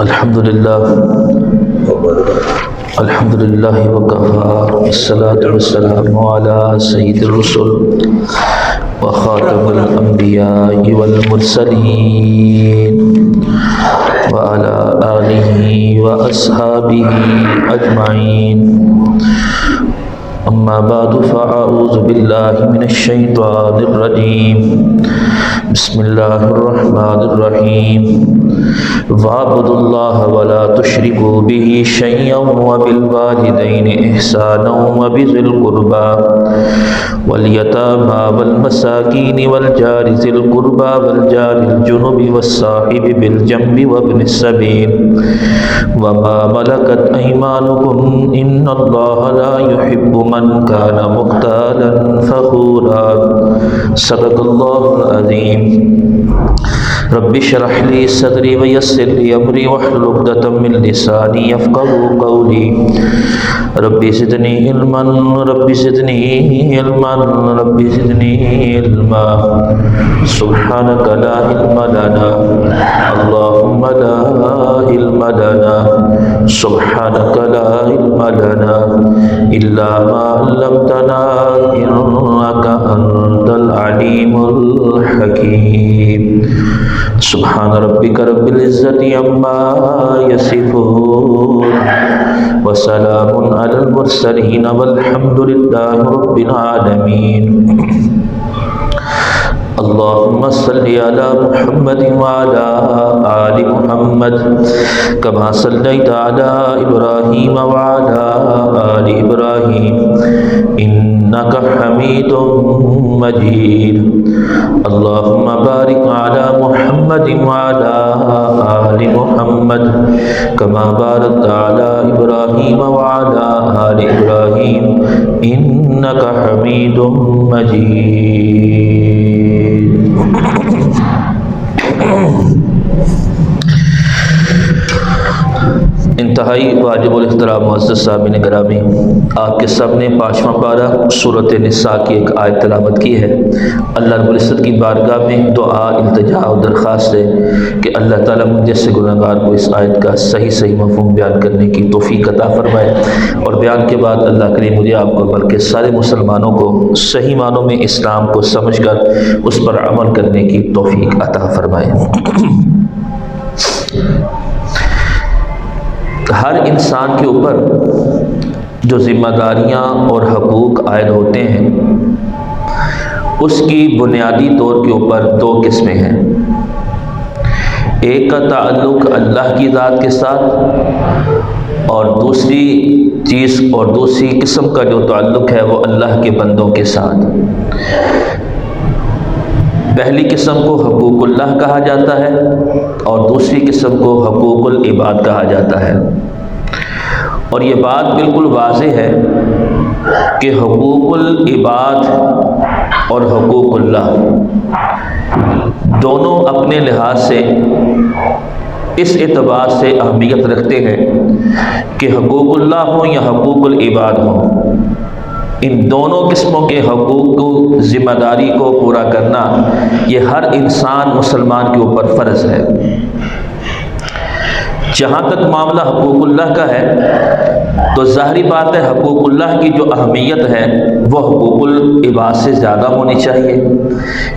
الحمدللہ وکفا والصلاة والسلام علی سید الرسل وخاتم الانبیاء والمرسلین وعلی آلہ واصحابہ اجمعین اما بعد فاعوذ باللہ من الشیطان الرجیم بسم اللہ الرحمن الرحیم وَاعْبُدُوا اللَّهَ وَلَا تُشْرِكُوا بِهِ شَيْئًا وَبِالْوَالِدَيْنِ إِحْسَانًا وَبِذِي الْقُرْبَى وَالْيَتَامَى وَالْمَسَاكِينِ وَالْجَارِ ذِي الْقُرْبَى وَالْجَارِ الْجُنُبِ وَالصَّاحِبِ بِالْجَنبِ وَابْنِ السَّبِيلِ وَمَا مَلَكَتْ أَيْمَانُكُمْ إِنَّ اللَّهَ لَا يُحِبُّ مَنْ كَانَ مُخْتَالًا فَخُورًا صدق اللہ العظیم رب اشرح لي صدري ويسر لي امري واحلل عقدة من لساني يفقهوا قولي رب زدني علما رب زدني علما رب زدني علما سبحانك لا علم لنا اللهم لا علم لنا سبحانك لا علم لنا إلا ما علمتنا إنك أنت العليم الحكيم سبحان ربک رب العزت عما یصفون وسلام علی المرسلین والحمد للہ رب العالمین اللهم صل على محمد وعلى آل محمد كما صليت على إبراهيم وعلى آل إبراهيم إنك حميد مجيد اللهم بارك على محمد وعلى آل محمد كما باركت على إبراهيم وعلى آل إبراهيم إنك حميد مجيد انتہائی واجب الاحترام معزز سامعین گرامی، آپ کے سامنے 5واں پارہ سورۃ نساء کی ایک آیت تلاوت کی ہے۔ اللہ رب العزت کی بارگاہ میں دعا، التجا اور درخواست ہے کہ اللہ تعالیٰ مجھ جیسے گناہگار کو اس آیت کا صحیح مفہوم بیان کرنے کی توفیق عطا فرمائے، اور بیان کے بعد اللہ کریم مجھے آپ کو بلکہ سارے مسلمانوں کو صحیح معنوں میں اسلام کو سمجھ کر اس پر عمل کرنے کی توفیق عطا فرمائے۔ ہر انسان کے اوپر جو ذمہ داریاں اور حقوق عائد ہوتے ہیں، اس کی بنیادی طور کے اوپر 2 قسمیں ہیں۔ ایک کا تعلق اللہ کی ذات کے ساتھ، اور دوسری قسم کا جو تعلق ہے وہ اللہ کے بندوں کے ساتھ۔ پہلی قسم کو حقوق اللہ کہا جاتا ہے اور دوسری قسم کو حقوق العباد کہا جاتا ہے، اور یہ بات بالکل واضح ہے کہ حقوق العباد اور حقوق اللہ دونوں اپنے لحاظ سے اس اعتبار سے اہمیت رکھتے ہیں کہ حقوق اللہ ہوں یا حقوق العباد ہوں، ان دونوں قسموں کے حقوق کو، ذمہ داری کو پورا کرنا یہ ہر انسان مسلمان کے اوپر فرض ہے۔ جہاں تک معاملہ حقوق اللہ کا ہے تو ظاہری بات ہے حقوق اللہ کی جو اہمیت ہے وہ حقوق العباد سے زیادہ ہونی چاہیے،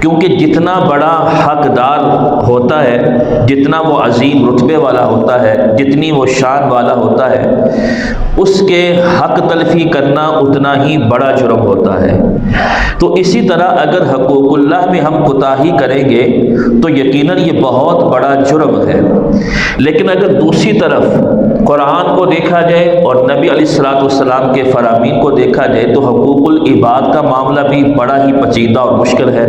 کیونکہ جتنا بڑا حقدار ہوتا ہے، جتنا وہ عظیم رتبے والا ہوتا ہے، جتنی وہ شان والا ہوتا ہے، اس کے حق تلفی کرنا اتنا ہی بڑا جرم ہوتا ہے۔ تو اسی طرح اگر حقوق اللہ میں ہم کوتاہی کریں گے تو یقیناً یہ بہت بڑا جرم ہے۔ لیکن اگر دوسری طرف قرآن کو دیکھا جائے اور نبی علیہ السلام کے فرامین کو دیکھا جائے تو حقوق العباد کا معاملہ بھی بڑا ہی پیچیدہ اور مشکل ہے۔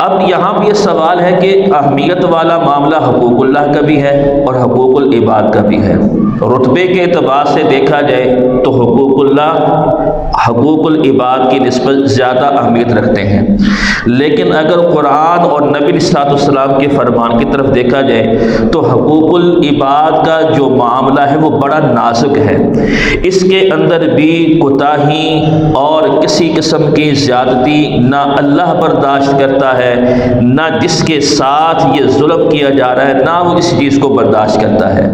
اب یہاں بھی یہ سوال ہے کہ اہمیت والا معاملہ حقوق اللہ کا بھی ہے اور حقوق العباد کا بھی ہے۔ رتبے کے اعتبار سے دیکھا جائے تو حقوق اللہ حقوق العباد کی نسبت زیادہ اہمیت رکھتے ہیں، لیکن اگر قرآن اور نبی صلی اللہ علیہ وسلم کے فرمان کی طرف دیکھا جائے تو حقوق العباد کا جو معاملہ ہے وہ بڑا نازک ہے۔ اس کے اندر بھی کوتاہی اور کسی قسم کی زیادتی نہ اللہ برداشت کرتا ہے، نہ جس کے ساتھ یہ ظلم کیا جا رہا ہے نہ وہ اس چیز کو برداشت کرتا ہے۔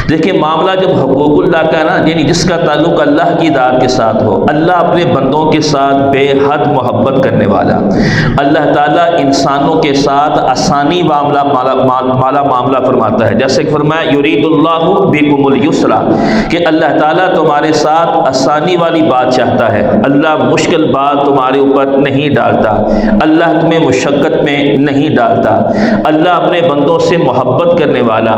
دیکھیں معاملہ جب حقوق اللہ کا نا، یعنی جس کا تعلق اللہ کی ذات کے ساتھ ہو، اللہ اپنے بندوں کے ساتھ بے حد محبت کرنے والا، اللہ تعالیٰ انسانوں کے ساتھ آسانی مالا معاملہ فرماتا ہے، جیسے کہ فرمایا یرید اللہ بکم الیسر، کہ اللہ تعالیٰ تمہارے ساتھ آسانی والی بات چاہتا ہے، اللہ مشکل بات تمہارے اوپر نہیں ڈالتا، اللہ تمہیں مشقت میں نہیں ڈالتا، اللہ اپنے بندوں سے محبت کرنے والا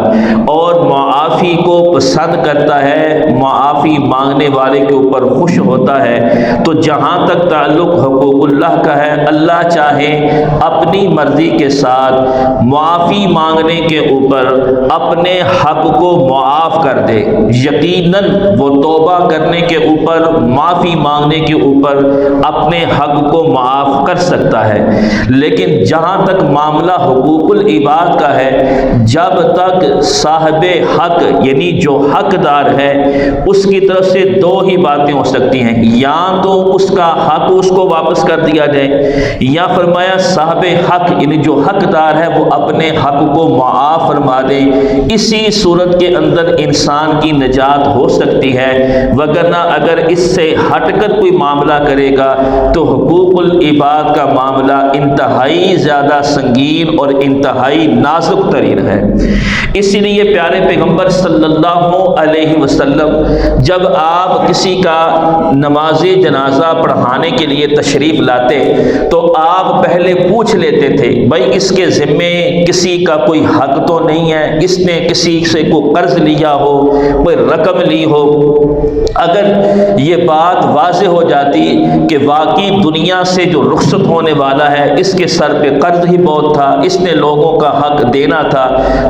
اور معافی کو پسند کرتا ہے، معافی مانگنے والے کے اوپر خوش ہوتا ہے۔ تو جہاں تک تعلق حقوق اللہ کا ہے، اللہ چاہے اپنی مرضی کے ساتھ معافی مانگنے کے اوپر اپنے حق کو معاف کر دے، یقیناً وہ توبہ کرنے کے اوپر، معافی مانگنے کے اوپر اپنے حق کو معاف کر سکتا ہے۔ لیکن جہاں تک معاملہ حقوق العباد کا ہے، جب تک صاحب حق یعنی جو حقدار ہے اس کی طرف سے دو ہی باتیں ہو سکتی ہیں، یا تو اس کا حق اس کو واپس کر دیا جائے، یا فرمایا صاحب حق یعنی جو حقدار ہے وہ اپنے حق کو معاف فرما دے، اسی صورت کے اندر انسان کی نجات ہو سکتی ہے، وگرنہ اگر اس سے ہٹ کر کوئی معاملہ کرے گا تو حقوق العباد کا معاملہ انتہائی زیادہ سنگین اور انتہائی نازک ترین ہے۔ اسی لیے پیارے پیغمبر صلی اللہ علیہ وسلم جب آپ کسی کا نماز جنازہ پڑھانے کے لیے تشریف لاتے تو آپ پہلے پوچھ لیتے تھے بھائی اس کے ذمے کسی کا کوئی حق تو نہیں ہے، اس نے کسی سے کوئی قرض لیا ہو، کوئی رقم لی ہو۔ اگر یہ بات واضح ہو جاتی کہ واقعی دنیا سے جو رخصت ہونے والا ہے اس کے سر پہ قرض ہی بہت تھا، اس نے لوگوں کا حق دینا تھا،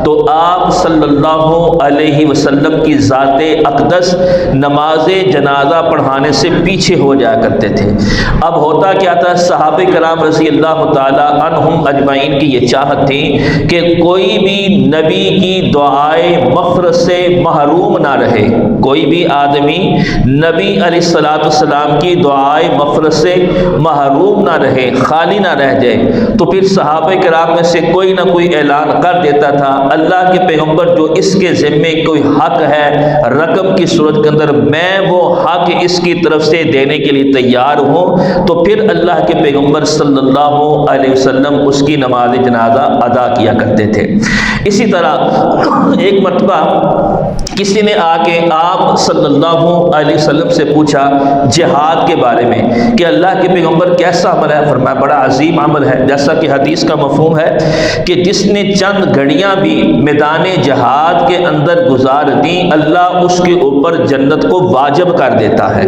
تو آپ صلی اللہ علیہ وسلم کی ذات اقدس نماز جنازہ پڑھانے سے پیچھے ہو جایا کرتے تھے۔ اب ہوتا کیا تھا، صحابہ کرام رضی اللہ تعالی عنہم اجمعین کی یہ چاہت تھی کہ کوئی بھی نبی کی دعائے مغفرت سے محروم نہ رہے، کوئی بھی آدمی نبی علیہ الصلوۃ والسلام کی دعائے مغفرت سے محروم نہ رہے، خالی نہ رہ جائے۔ تو پھر صحابہ کرام میں سے کوئی نہ کوئی اعلان کر دیتا تھا اللہ کے پیغمبر جو اس کے ذمے کوئی حق ہے رقم کی صورت کے اندر، میں وہ حق اس کی طرف سے دینے کے لیے تیار ہوں، تو پھر اللہ کے پیغمبر صلی اللہ علیہ وسلم اس کی نماز جنازہ ادا کیا کرتے تھے۔ اسی طرح ایک مرتبہ کسی نے آ کے آپ صلی اللہ علیہ وسلم سے پوچھا جہاد کے بارے میں کہ اللہ کے پیغمبر کیسا عمل ہے؟ فرمایا بڑا عظیم عمل ہے، جیسا کہ حدیث کا مفہوم ہے کہ جس نے چند گھڑیاں بھی میدان جہاد کے اندر گزار دیں اللہ اس کے اوپر جنت کو واجب کر دیتا ہے۔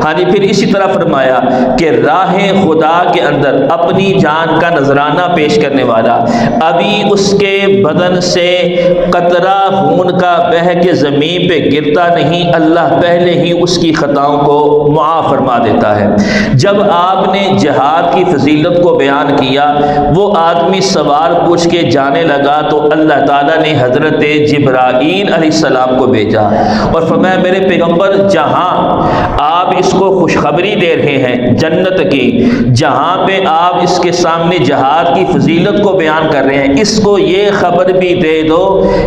ہاں جی، پھر اسی طرح فرمایا کہ راہ خدا کے اندر اپنی جان کا نذرانہ پیش کرنے والا، ابھی اس کے بدن سے قطرہ خون کا بہہ کے زمین پہ گرتا نہیں، اللہ پہلے ہی اس کی خطاؤں کو معاف فرما دیتا ہے۔ جب آپ نے جہاد کی فضیلت کو بیان کیا، وہ آدمی سوال پوچھ کے جانے لگا تو اللہ تعالیٰ نے حضرت جبرائیل علیہ السلام کو بھیجا اور فرمایا میرے پیغمبر جہاں آپ اس کو خوشخبری دے رہے ہیں جنت کی، جہاں پہ آپ اس کے سامنے جہاد کی فضیلت کو بیان کر رہے ہیں، اس کو یہ خبر بھی دے دو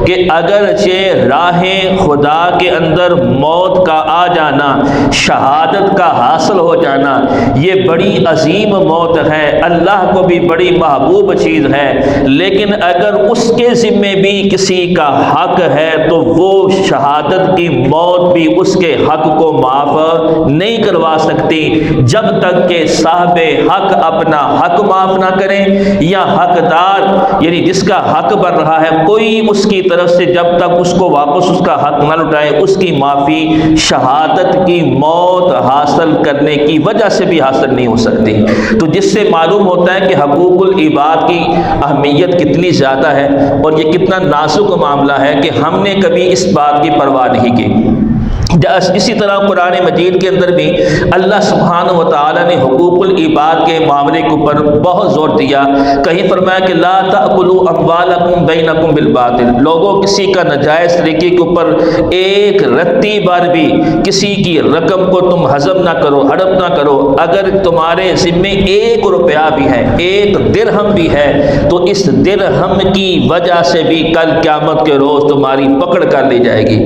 کہ اگرچہ راہ خدا کے اندر موت کا آ جانا، شہادت کا حاصل ہو جانا، یہ بڑی عظیم موت ہے، اللہ کو بھی بڑی محبوب چیز ہے، لیکن اگر اس کے ذمے بھی کسی کا حق ہے تو وہ شہادت کی موت بھی اس کے حق کو معاف نہیں کروا سکتی جب تک کہ صاحب حق اپنا حق معاف نہ کرے، یا حقدار یعنی جس کا حق بن رہا ہے کوئی اس کی طرف سے جب تک اس کو واپس اس کا حق نہ لٹائے، اس کی معافی شہادت کی موت حاصل کرنے کی وجہ سے بھی حاصل نہیں ہو سکتی۔ تو جس سے معلوم ہوتا ہے کہ حقوق العباد کی اہمیت کتنی زیادہ ہے اور یہ کتنا نازک معاملہ ہے کہ ہم نے کبھی اس بات کی پرواہ نہیں کی اسی طرح قرآن مجید کے اندر بھی اللہ سبحانہ و تعالیٰ نے حقوق العباد کے معاملے کے اوپر بہت زور دیا. کہیں فرمایا کہ لا تأکلوا اموالکم بینکم بالباطل، لوگوں کسی کا ناجائز طریقے کے اوپر ایک رتی بار بھی کسی کی رقم کو تم ہضم نہ کرو، ہڑپ نہ کرو. اگر تمہارے ذمے 1 روپیہ بھی ہے، 1 درہم بھی ہے، تو اس درہم کی وجہ سے بھی کل قیامت کے روز تمہاری پکڑ کر لی جائے گی.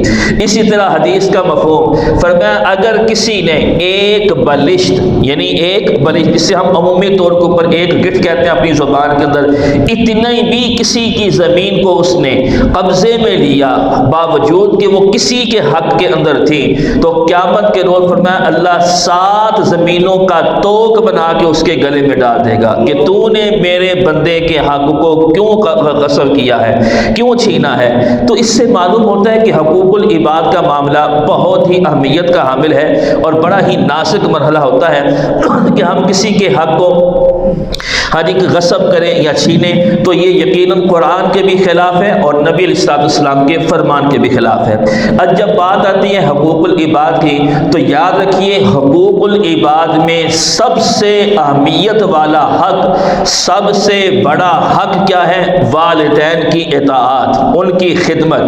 اسی طرح حدیث کا مفہوم فرمایا اگر کسی نے ایک بلشت، یعنی ایک بلشت جسے ہم عمومی طور کے اوپر ایک گٹھ کہتے ہیں اپنی زبان کے اندر، اتنی بھی کسی کی زمین کو اس نے قبضے میں لیا باوجود کہ وہ کسی کے حق کے اندر تھی، تو قیامت کے روز فرمایا اللہ 7 زمینوں کا توق بنا کے اس کے گلے میں ڈال دے گا کہ تو نے میرے بندے کے حق کو کیوں غصب کیا ہے، کیوں چھینا ہے. تو اس سے معلوم ہوتا ہے کہ حقوق العباد کا معاملہ بہت ہی اہمیت کا حامل ہے اور بڑا ہی نازک مرحلہ ہوتا ہے کہ ہم کسی کے حق کو غصب کریں یا چھینیں، تو یہ یقیناً قرآن کے بھی خلاف ہے اور نبی علیہ السلام کے فرمان کے بھی خلاف ہے. اب جب بات آتی ہے حقوق العباد کی، تو یاد رکھیے حقوق العباد میں سب سے اہمیت والا حق، سب سے بڑا حق کیا ہے؟ والدین کی اطاعت، ان کی خدمت.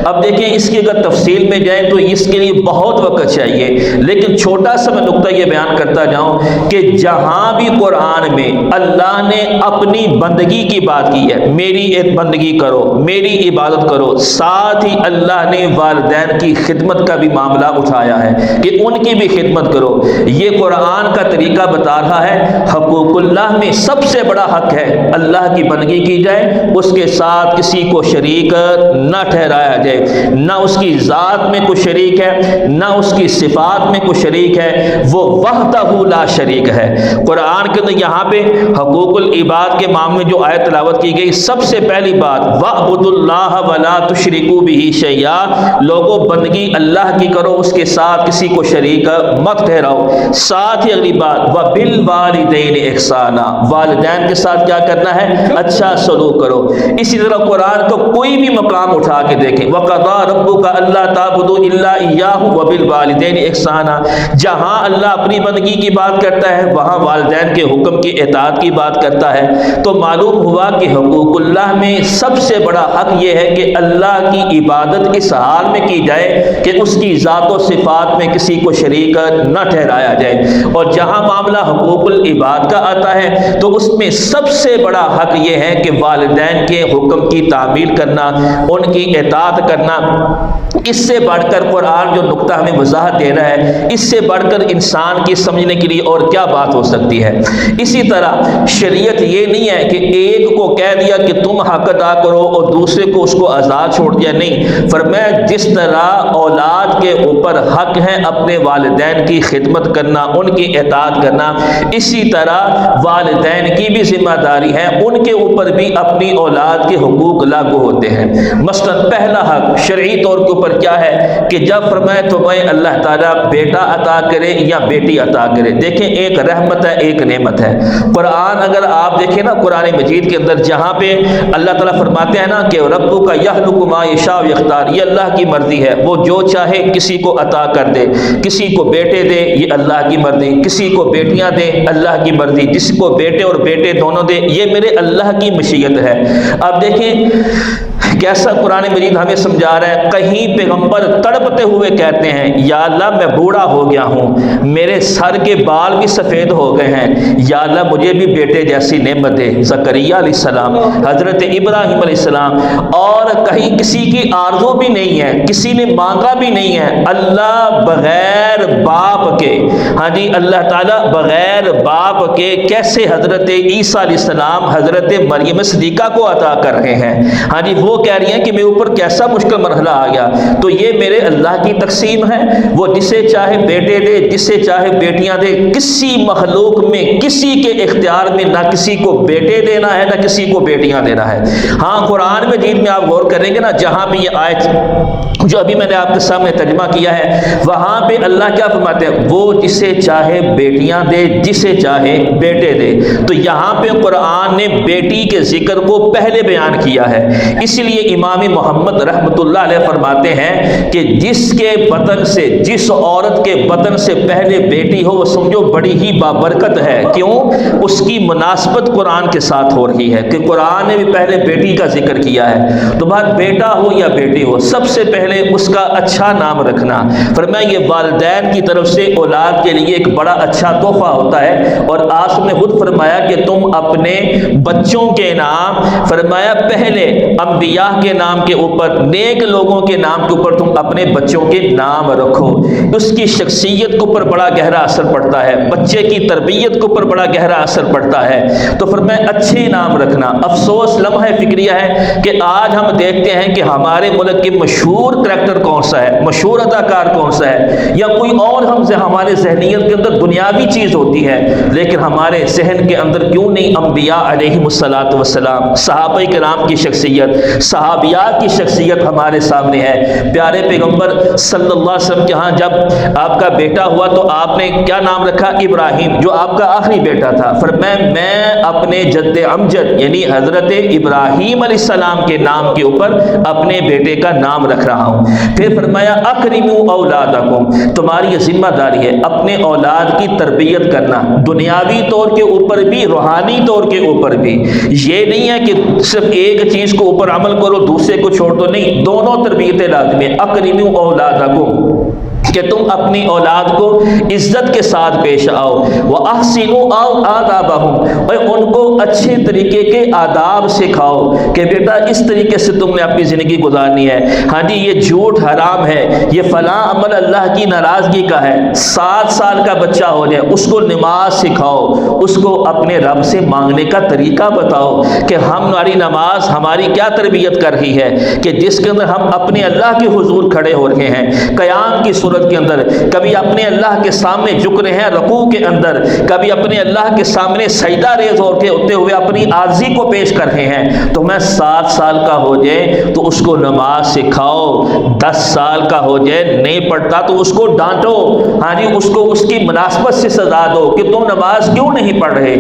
اب دیکھیں اس کی اگر تفصیل میں جائیں تو اس کے لیے بہت وقت چاہیے، لیکن چھوٹا سا میں نقطہ یہ بیان کرتا جاؤں کہ جہاں بھی قرآن میں اللہ نے اپنی بندگی کی بات کی ہے، میری ایک بندگی کرو، میری عبادت کرو، ساتھ ہی اللہ نے والدین کی خدمت کا بھی معاملہ اٹھایا ہے کہ ان کی بھی خدمت کرو. یہ قرآن کا طریقہ بتا رہا ہے حقوق اللہ میں سب سے بڑا حق ہے اللہ کی بندگی کی جائے، اس کے ساتھ کسی کو شریک نہ ٹھہرایا جائے، نہ اس کی ذات میں کوئی شریک ہے، نہ اس کی صفات میں کوئی شریک ہے، وہ وحدہ لا شریک ہے. قرآن کے اندر یہاں پہ حقوق العباد کے معاملے میں جو آیت تلاوت کی گئی، سب سے پہلی بات وَاعْبُدُوا اللَّهَ وَلَا تُشْرِكُوا بِهِ شَيْئًا، لوگوں بندگی اللہ کی کرو، اس کے ساتھ کسی کو شریک مت ٹھہراؤ. ساتھ ہی اگلی بات وَبِالْوَالِدَيْنِ إِحْسَانًا، والدین کے ساتھ کیا کرنا ہے؟ اچھا سلوک کرو. اسی طرح قرآن کو کوئی بھی مقام اٹھا کے دیکھیں، وَقَضَىٰ رَبُّكَ أَلَّا تَعْبُدُوا إِلَّا إِيَّاهُ وَبِالْوَالِدَيْنِ إِحْسَانًا، جہاں اللہ اپنی بندگی کی بات کرتا ہے وہاں والدین کے حکم کی اطاعت کی بات کرتا ہے. تو معلوم ہوا کہ حقوق اللہ میں سب سے بڑا حق یہ ہے کہ اللہ کی عبادت اس حال میں کی جائے کہ اس کی ذات و صفات میں کسی کو شریک نہ ٹھہرایا جائے. اور جہاں معاملہ حقوق العباد کا آتا ہے تو اس میں سب سے بڑا حق یہ ہے کہ والدین کے حکم کی تعمیل کرنا، ان کی اطاعت کرنا. اس سے بڑھ کر قرآن جو نقطہ ہمیں وضاحت دے رہا ہے، اس سے بڑھ کر انسان کی سمجھنے کے لیے اور کیا بات ہو سکتی ہے. اسی طرح شریعت یہ نہیں ہے کہ ایک کو کہہ دیا کہ تم حق ادا کرو اور دوسرے کو اس کو آزاد چھوڑ دیا، نہیں. فرمایا جس طرح اولاد کے اوپر حق ہے اپنے والدین کی خدمت کرنا، ان کی اطاعت کرنا، اسی طرح والدین کی بھی ذمہ داری ہے، ان کے اوپر بھی اپنی اولاد کے حقوق لاگو ہوتے ہیں. مثلا پہلا حق شرعی طور کے اوپر کیا ہے کہ جب فرمائے تمہیں اللہ تعالیٰ بیٹا عطا کرے یا بیٹی عطا کرے، دیکھیں ایک رحمت ہے، ایک نعمت ہے. قرآن اگر آپ دیکھیں نا قرآن مجید کے اندر جہاں پہ اللہ تعالیٰ فرماتے ہیں نا کہ ربک کا یخلق ما یشاء یختار، یہ اللہ کی مرضی ہے، وہ جو چاہے کسی کو عطا کر دے، کسی کو بیٹے دے یہ اللہ کی مرضی، کسی کو بیٹیاں دے اللہ کی مرضی، جس کو بیٹے اور بیٹے دونوں دے یہ میرے اللہ کی مشیت ہے. اب دیکھیں کیسا قرآن مجید ہمیں سمجھا رہا ہے. کہیں پیغمبر تڑپتے ہوئے کہتے ہیں یا اللہ میں بوڑھا ہو گیا ہوں، میرے سر کے بال بھی سفید ہو گئے ہیں، یا اللہ مجھے بھی بیٹے جیسی نعمت دے. زکریا علیہ السلام، حضرت ابراہیم علیہ السلام، اور کہیں کسی کی آرزو بھی نہیں ہے، کسی نے مانگا بھی نہیں ہے. اللہ بغیر باپ کے، ہاں جی اللہ تعالیٰ بغیر باپ کے کیسے حضرت عیسیٰ علیہ السلام حضرت مریم صدیقہ کو عطا کر رہے ہیں. ہاں جی وہ کہہ رہی ہیں کہ میرے اوپر کیسا مشکل مرحلہ آ گیا. تو یہ میرے اللہ کی تقسیم ہے، وہ جسے چاہے بیٹے دے، جسے چاہے بیٹیاں دے. کسی مخلوق میں کسی کے اختیار میں نہ کسی کو بیٹے دینا ہے نہ کسی کو بیٹیاں دینا ہے. ہاں قرآن مجید میں آپ غور کریں گے نا جہاں بھی یہ آیت جو ابھی میں نے آپ کے سامنے ترجمہ کیا ہے وہاں پہ اللہ کیا فرماتے ہیں؟ وہ جسے چاہے بیٹیاں دے، جسے چاہے بیٹے دے. تو یہاں پہ قرآن نے بیٹی کے ذکر کو پہلے بیان کیا ہے، اس لیے لیے امام محمد رحمۃ اللہ علیہ فرماتے ہیں کہ جس کے بطن سے، جس عورت کے بطن سے پہلے بیٹی ہو وہ سمجھو بڑی ہی بابرکت ہے. کیوں؟ اس کی مناسبت قرآن کے ساتھ ہو رہی ہے کہ قرآن نے بھی پہلے بیٹی کا ذکر کیا ہے. تو بات بیٹا ہو یا بیٹی ہو، سب سے پہلے اس کا اچھا نام رکھنا. فرمایا یہ والدین کی طرف سے اولاد کے لیے ایک بڑا اچھا تحفہ ہوتا ہے. اور آج نے خود فرمایا کہ تم اپنے بچوں کے نام، فرمایا پہلے انبیاء کے نام کے اوپر، نیک لوگوں کے نام کے اوپر تم اپنے بچوں کے نام رکھو. اس کی شخصیت کے اوپر بڑا گہرا اثر پڑتا ہے، بچے کی تربیت کے اوپر بڑا گہرا اثر پڑتا ہے. تو فرمایا اچھے نام رکھنا. افسوس لمحہ فکریہ ہے کہ آج ہم دیکھتے ہیں کہ ہمارے ملک کے مشہور کریکٹر کون سا ہے، مشہور اداکار کون سا ہے، یا کوئی اور ہمارے ذہنیت کے اندر دنیاوی چیز ہوتی ہے، لیکن ہمارے ذہن کے اندر کیوں نہیں انبیاء علیہم الصلاۃ والسلام، صحابہ کرام کی شخصیت، صحابیات کی شخصیت ہمارے سامنے ہے. پیارے پیغمبر صلی اللہ علیہ وسلم کے ہاں جب آپ کا بیٹا ہوا تو آپ نے کیا نام رکھا؟ ابراہیم، جو آپ کا آخری بیٹا تھا. فرمایا میں اپنے جد امجد یعنی حضرت ابراہیم علیہ السلام کے نام کے اوپر اپنے بیٹے کا نام رکھ رہا ہوں. پھر فرمایا اکرموا اولادکم، تمہاری یہ ذمہ داری ہے اپنے اولاد کی تربیت کرنا، دنیاوی طور کے اوپر بھی، روحانی طور کے اوپر بھی. یہ نہیں ہے کہ صرف ایک چیز کو اوپر عمل کرو دوسرے کو چھوڑ دو، نہیں، دونوں تربیتیں لازمی ہیں. اکرموا اولادکم، کہ تم اپنی اولاد کو عزت کے ساتھ پیش آؤ. وَأَحْسِنُوا آدَابَهُمْ، اور ان کو اچھے طریقے کے آداب سکھاؤ کہ بیٹا اس طریقے سے تم نے اپنی زندگی گزارنی ہے. ہاں جی یہ جھوٹ حرام ہے، یہ فلاں عمل اللہ کی ناراضگی کا ہے. 7 سال کا بچہ ہو جائے اس کو نماز سکھاؤ، اس کو اپنے رب سے مانگنے کا طریقہ بتاؤ کہ ہماری نماز ہماری کیا تربیت کر رہی ہے، کہ جس کے اندر ہم اپنے اللہ کے حضور کھڑے ہو رہے ہیں قیام کی صورت کے اندر، کبھی اپنے اللہ کے سامنے جھک رہے ہیں رکوع کے اندر، کبھی اپنے اللہ کے سامنے سجدہ ریز ہوتے ہوئے اپنی عاجزی کو پیش کر رہے ہیں. تو میں 7 سال کا ہو جائے تو اس کو نماز سکھاؤ، 10 سال کا ہو جائے نہیں پڑھتا تو اس کو ڈانٹو، ہاں جی اس کو اس کی مناسبت سے سزا دو کہ تم نماز کیوں نہیں پڑھ رہے.